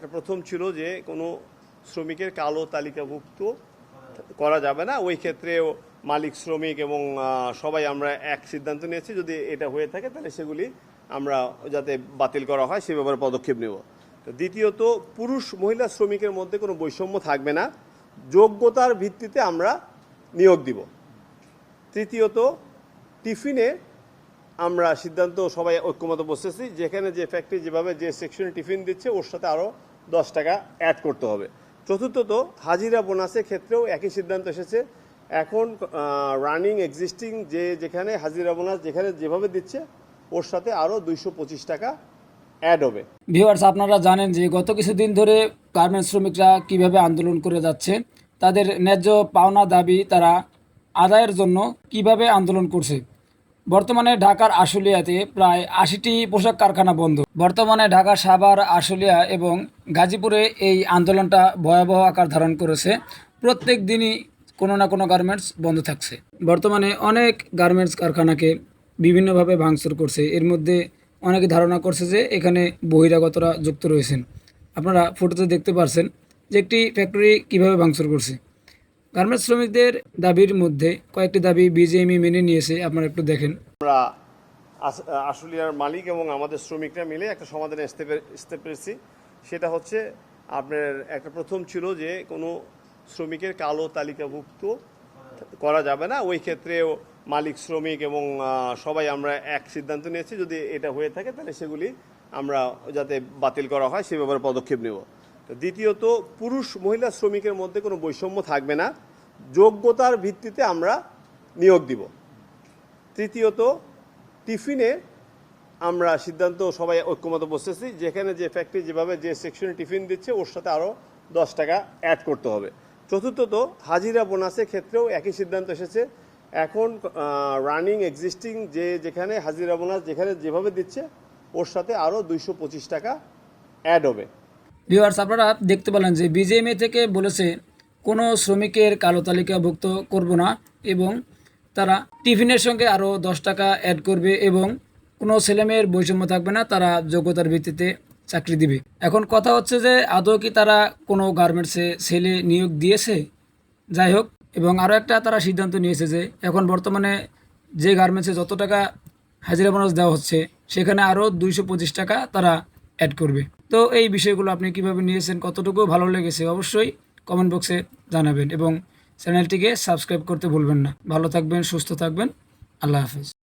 একটা প্রথম ছিল যে কোনো শ্রমিকের কালো তালিকাভুক্ত করা যাবে না। ওই ক্ষেত্রেও মালিক, শ্রমিক এবং সবাই আমরা এক সিদ্ধান্ত নিয়েছি, যদি এটা হয়ে থাকে তাহলে সেগুলি আমরা যাতে বাতিল করা হয় সে ব্যাপারে পদক্ষেপ নেব। তো দ্বিতীয়ত, পুরুষ মহিলা শ্রমিকের মধ্যে কোনো বৈষম্য থাকবে না, যোগ্যতার ভিত্তিতে আমরা নিয়োগ দিব। তৃতীয়ত, টিফিনে আমরা সিদ্ধান্ত সবাই ঐক্যমত বসেছি, যেখানে যে ফ্যাক্টরি যেভাবে যে সেকশনে টিফিন দিচ্ছে ওর সাথে আরও 10 টাকা অ্যাড করতে হবে। চতুর্থত, হাজিরা বোনাসের ক্ষেত্রেও একই সিদ্ধান্ত এসেছে। এখন রানিং এক্সিস্টিং যেখানে হাজিরা বোনাস যেখানে যেভাবে দিচ্ছে ওর সাথে আরও 225 টাকা অ্যাড হবে। ভিউয়ার্স, আপনারা জানেন যে গত কিছুদিন ধরে গার্মেন্টস শ্রমিকরা কিভাবে আন্দোলন করে যাচ্ছে, তাদের ন্যায্য পাওনা দাবি তারা আদায়ের জন্য কিভাবে আন্দোলন করছে। বর্তমানে ঢাকার আশুলিয়াতে প্রায় 80টি পোশাক কারখানা বন্ধ। বর্তমানে ঢাকা, সাভার, আশুলিয়া এবং গাজীপুরে এই আন্দোলনটা ভয়াবহ আকার ধারণ করেছে। প্রত্যেক দিনই কোনো না কোনো গার্মেন্টস বন্ধ থাকছে। বর্তমানে অনেক গার্মেন্টস কারখানাকে বিভিন্নভাবে ভাঙচুর করছে। এর মধ্যে অনেকে ধারণা করছে যে এখানে বহিরাগতরা যুক্ত রয়েছেন। আপনারা ফটোতে দেখতে পারছেন যে একটি ফ্যাক্টরি কিভাবে ভাঙচুর করছে। গার্মেন্টস শ্রমিকদের দাবির মধ্যে কয়েকটি দাবি বিজিএমই মেনে নিয়েছে, আপনারা একটু দেখেন। আমরা আশুলিয়ার মালিক এবং আমাদের শ্রমিকরা মিলে একটা সমাধানে আসতে পেরেছি। সেটা হচ্ছে আপনার একটা প্রথম ছিল যে কোনো শ্রমিকের কালো তালিকাভুক্ত করা যাবে না। ওই ক্ষেত্রেও মালিক, শ্রমিক এবং সবাই আমরা এক সিদ্ধান্ত নিয়েছি, যদি এটা হয়ে থাকে তাহলে সেগুলি আমরা যাতে বাতিল করা হয় সে ব্যাপারে পদক্ষেপ নেব। তো দ্বিতীয়ত, পুরুষ মহিলা শ্রমিকের মধ্যে কোনো বৈষম্য থাকবে না, যোগ্যতার ভিত্তিতে আমরা নিয়োগ দিব। তৃতীয়ত, টিফিনে আমরা সিদ্ধান্ত সবাই ঐক্যমত বসেছি, যেখানে যে ফ্যাক্টরি যেভাবে যে সেকশনে টিফিন দিচ্ছে ওর সাথে আরও 10 টাকা অ্যাড করতে হবে। চতুর্থত, হাজিরা বোনাসের ক্ষেত্রেও একই সিদ্ধান্ত এসেছে। এখন রানিং এক্সিস্টিং যেখানে হাজিরা বোনাস যেখানে যেভাবে দিচ্ছে ওর সাথে আরও 225 টাকা অ্যাড হবে। ভিউয়ার্স, আপনারা দেখতে পেলেন যে বিজিএমএ থেকে বলেছে কোনো শ্রমিকের কালো তালিকাভুক্ত করব না এবং তারা টিফিনের সঙ্গে আরও 10 টাকা অ্যাড করবে এবং কোনো ছেলেমেয়ের বৈষম্য থাকবে না, তারা যোগ্যতার ভিত্তিতে চাকরি দিবে। এখন কথা হচ্ছে যে আদৌ কি তারা কোনো গার্মেন্টসে ছেলে নিয়োগ দিয়েছে? যাই হোক, এবং আরও একটা তারা সিদ্ধান্ত নিয়েছে যে এখন বর্তমানে যে গার্মেন্টসে যত টাকা হাজিরা বোনাস দেওয়া হচ্ছে সেখানে আরও 225 টাকা তারা অ্যাড করবে। তো এই বিষয়গুলো আপনি কিভাবে নিয়েছেন, কতটুকু ভালো লেগেছে অবশ্যই কমেন্ট বক্সে জানাবেন এবং চ্যানেলটিকে সাবস্ক্রাইব করতে ভুলবেন না। ভালো থাকবেন, সুস্থ থাকবেন। আল্লাহ হাফেজ।